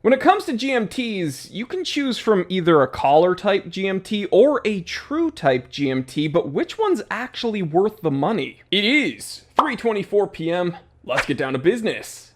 When it comes to GMTs, you can choose from either a collar type GMT or a true type GMT, but which one's actually worth the money? It is 3:24 p.m. Let's get down to business.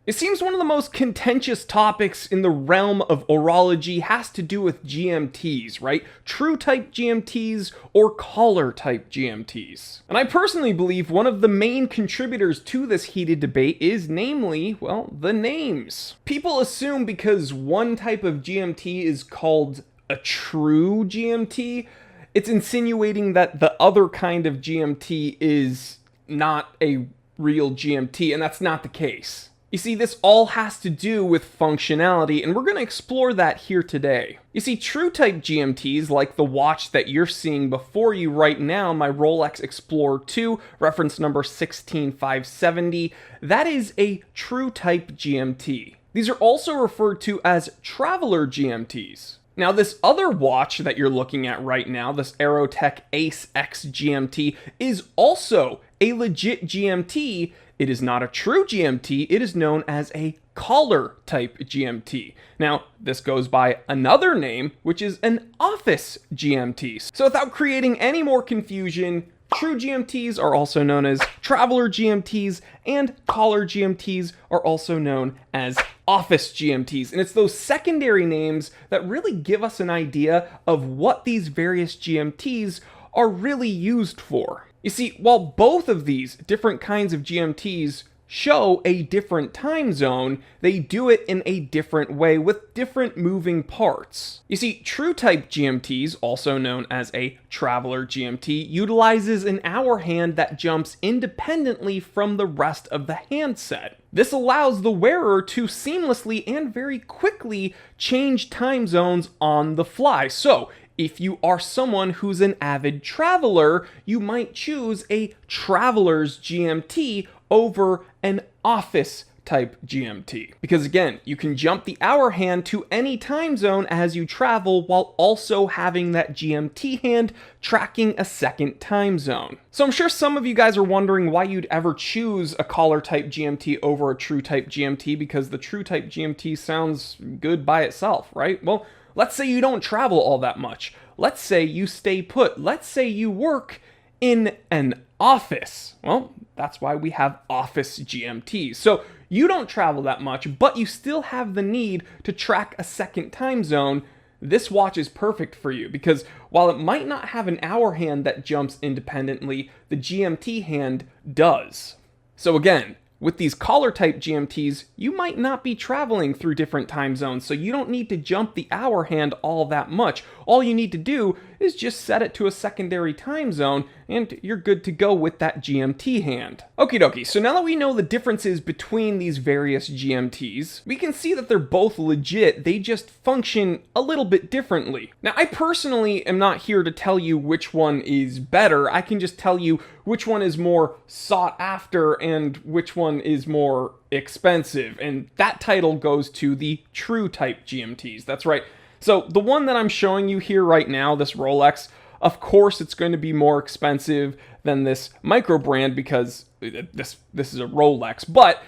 It seems one of the most contentious topics in the realm of orology has to do with GMTs, right? True type GMTs or collar type GMTs. And I personally believe one of the main contributors to this heated debate is namely, well, the names. People assume because one type of GMT is called a true GMT, it's insinuating that the other kind of GMT is not a real GMT, and that's not the case. You see, this all has to do with functionality, and we're going to explore that here today. You see, true type GMTs, like the watch that you're seeing before you right now, my Rolex Explorer 2, reference number 16570, that is a true type GMT. These are also referred to as traveler GMTs. Now, this other watch that you're looking at right now, this Aerotech Ace X GMT, is also a legit GMT. It is not a true GMT, it is known as a collar type GMT. Now, this goes by another name, which is an office GMT. So without creating any more confusion, true GMTs are also known as traveler GMTs, and collar GMTs are also known as office GMTs. And it's those secondary names that really give us an idea of what these various GMTs are really used for. You see, while both of these different kinds of GMTs show a different time zone, they do it in a different way with different moving parts. You see, true type GMTs, also known as a traveler GMT, utilizes an hour hand that jumps independently from the rest of the handset. This allows the wearer to seamlessly and very quickly change time zones on the fly. So, if you are someone who's an avid traveler, you might choose a traveler's GMT over an office type GMT. Because again, you can jump the hour hand to any time zone as you travel while also having that GMT hand tracking a second time zone. So I'm sure some of you guys are wondering why you'd ever choose a collar type GMT over a true type GMT, because the true type GMT sounds good by itself, right? Well, let's say you don't travel all that much. Let's say you stay put. Let's say you work in an office. Well, that's why we have office GMTs. So you don't travel that much, but you still have the need to track a second time zone. This watch is perfect for you because while it might not have an hour hand that jumps independently, the GMT hand does. So again, with these collar type GMTs, you might not be traveling through different time zones, so you don't need to jump the hour hand all that much. All you need to do is just set it to a secondary time zone, and you're good to go with that GMT hand. Okie dokie, so now that we know the differences between these various GMTs, we can see that they're both legit, they just function a little bit differently. Now, I personally am not here to tell you which one is better, I can just tell you which one is more sought after and which one is more expensive, and that title goes to the true type GMTs. That's right. So the one that I'm showing you here right now, this Rolex, of course it's going to be more expensive than this micro brand because this is a Rolex, but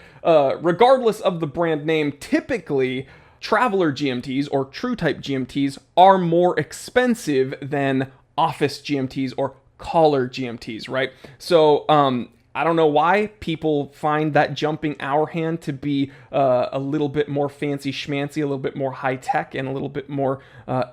regardless of the brand name, typically traveler GMTs or true type GMTs are more expensive than office GMTs or collar GMTs, right? So I don't know why people find that jumping hour hand to be a little bit more fancy schmancy, a little bit more high tech, and a little bit more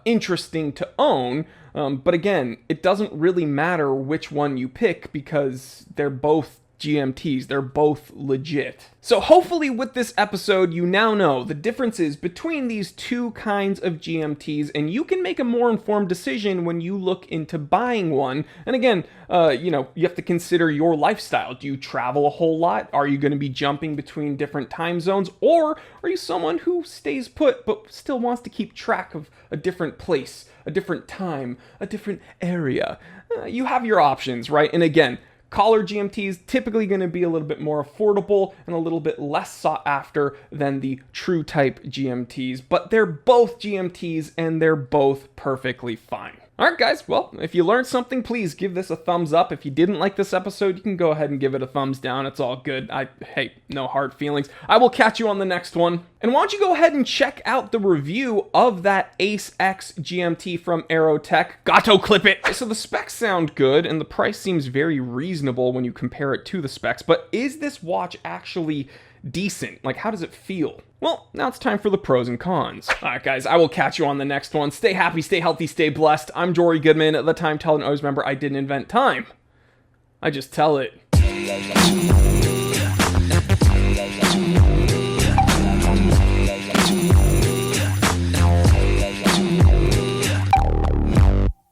interesting to own. But again, it doesn't really matter which one you pick because they're both GMTs. They're both legit. So hopefully with this episode, you now know the differences between these two kinds of GMTs, and you can make a more informed decision when you look into buying one. And again, you have to consider your lifestyle. Do you travel a whole lot? Are you going to be jumping between different time zones? Or are you someone who stays put but still wants to keep track of a different place, a different time, a different area? You have your options, right? And again, collar GMTs typically going to be a little bit more affordable and a little bit less sought after than the true type GMTs, but they're both GMTs and they're both perfectly fine. Alright guys, well, if you learned something, please give this a thumbs up. If you didn't like this episode, you can go ahead and give it a thumbs down. It's all good. Hey, no hard feelings. I will catch you on the next one. And why don't you go ahead and check out the review of that Ace X GMT from Aerotech. Gato clip it! So the specs sound good, and the price seems very reasonable when you compare it to the specs, but is this watch actually decent? Like, how does it feel? Well, now it's time for the pros and cons. Alright guys, I will catch you on the next one. Stay happy, stay healthy, stay blessed. I'm Jory Goodman, the Time Teller, and always remember, I didn't invent time. I just tell it.